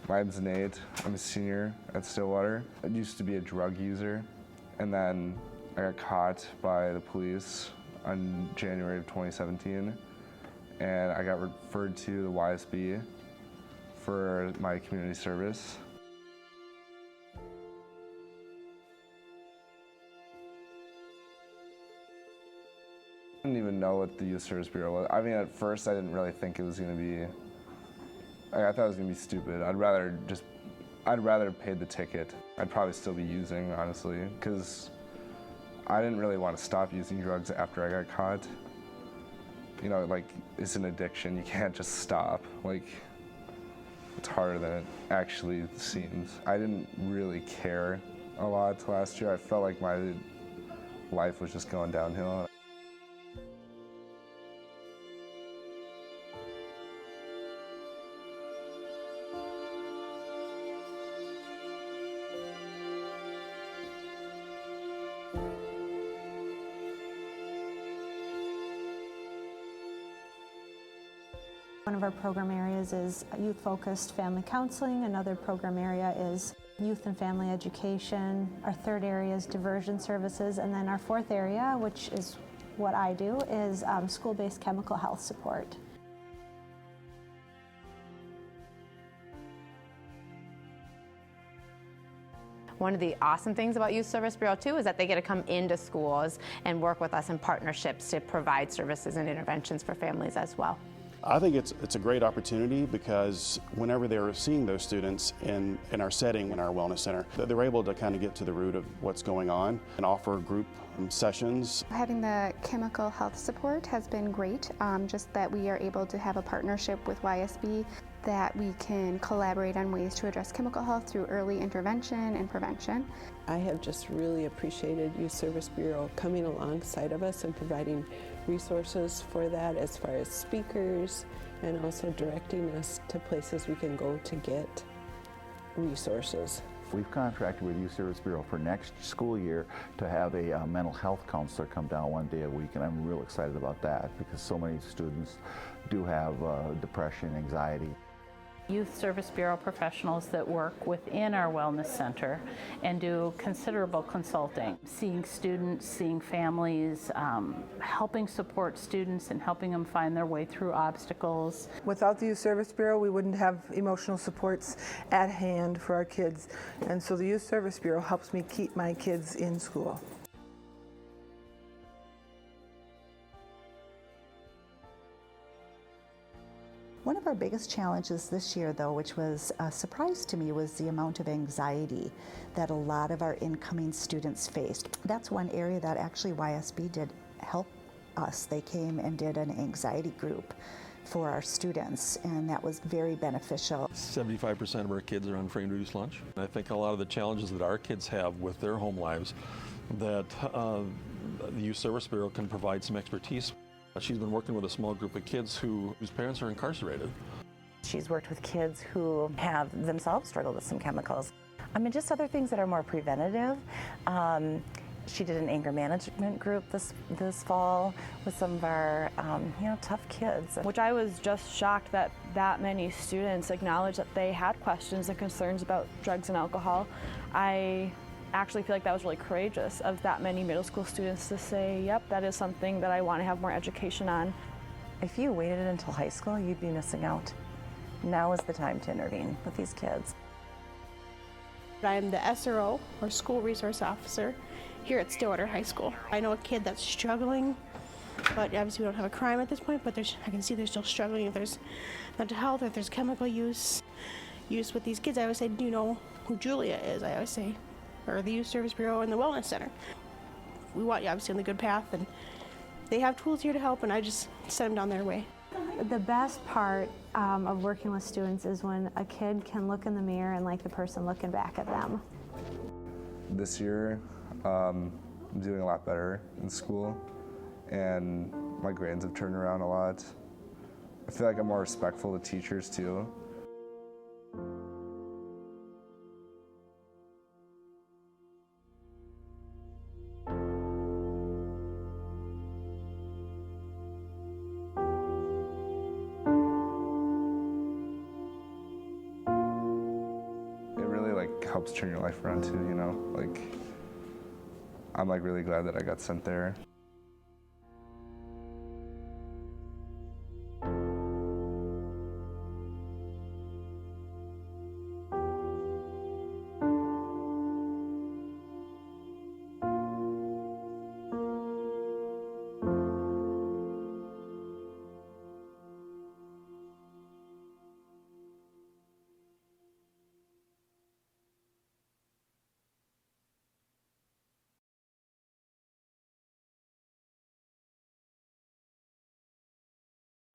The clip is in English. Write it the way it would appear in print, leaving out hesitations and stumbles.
My name's Nate. I'm a senior at Stillwater. I used to be a drug user, and then I got caught by the police in January of 2017, and I got referred to the YSB for my community service. I didn't even know what the Youth Service Bureau was. I mean, at first I didn't really think it was going to be, I thought it was going to be stupid. I'd rather have paid the ticket. I'd probably still be using, honestly, because I didn't really want to stop using drugs after I got caught. You know, like, it's an addiction. You can't just stop. Like, it's harder than it actually seems. I didn't really care a lot last year. I felt like my life was just going downhill. One of our program areas is youth-focused family counseling. Another program area is youth and family education. Our third area is diversion services. And then our fourth area, which is what I do, is school-based chemical health support. One of the awesome things about Youth Service Bureau too is that they get to come into schools and work with us in partnerships to provide services and interventions for families as well. I think it's a great opportunity because whenever they're seeing those students in our setting, in our wellness center, they're able to kind of get to the root of what's going on and offer group sessions. Having the chemical health support has been great, just that we are able to have a partnership with YSB, that we can collaborate on ways to address chemical health through early intervention and prevention. I have just really appreciated Youth Service Bureau coming alongside of us and providing resources for that as far as speakers and also directing us to places we can go to get resources. We've contracted with Youth Service Bureau for next school year to have a mental health counselor come down one day a week, and I'm real excited about that because so many students do have depression, anxiety. Youth Service Bureau professionals that work within our wellness center and do considerable consulting, seeing students, seeing families, helping support students and helping them find their way through obstacles. Without the Youth Service Bureau, we wouldn't have emotional supports at hand for our kids, and so the Youth Service Bureau helps me keep my kids in school. One of our biggest challenges this year, though, which was a surprise to me, was the amount of anxiety that a lot of our incoming students faced. That's one area that actually YSB did help us. They came and did an anxiety group for our students, and that was very beneficial. 75% of our kids are on free and reduced lunch. I think a lot of the challenges that our kids have with their home lives, that the Youth Service Bureau can provide some expertise. She's been working with a small group of kids whose parents are incarcerated. She's worked with kids who have themselves struggled with some chemicals. I mean, just other things that are more preventative. She did an anger management group this fall with some of our tough kids. Which I was just shocked that many students acknowledged that they had questions and concerns about drugs and alcohol. I actually feel like that was really courageous of that many middle school students to say, yep, that is something that I want to have more education on. If you waited until high school, you'd be missing out. Now is the time to intervene with these kids. I'm the SRO, or School Resource Officer, here at Stillwater High School. I know a kid that's struggling, but obviously we don't have a crime at this point, but I can see they're still struggling if there's mental health, or if there's chemical use with these kids. I always say, do you know who Julia is? I always say, or the Youth Service Bureau and the Wellness Center. We want you obviously on the good path, and they have tools here to help, and I just send them down their way. The best part of working with students is when a kid can look in the mirror and like the person looking back at them. This year, I'm doing a lot better in school, and my grades have turned around a lot. I feel like I'm more respectful to teachers too. helps turn your life around too, you know? Like, I'm like really glad that I got sent there.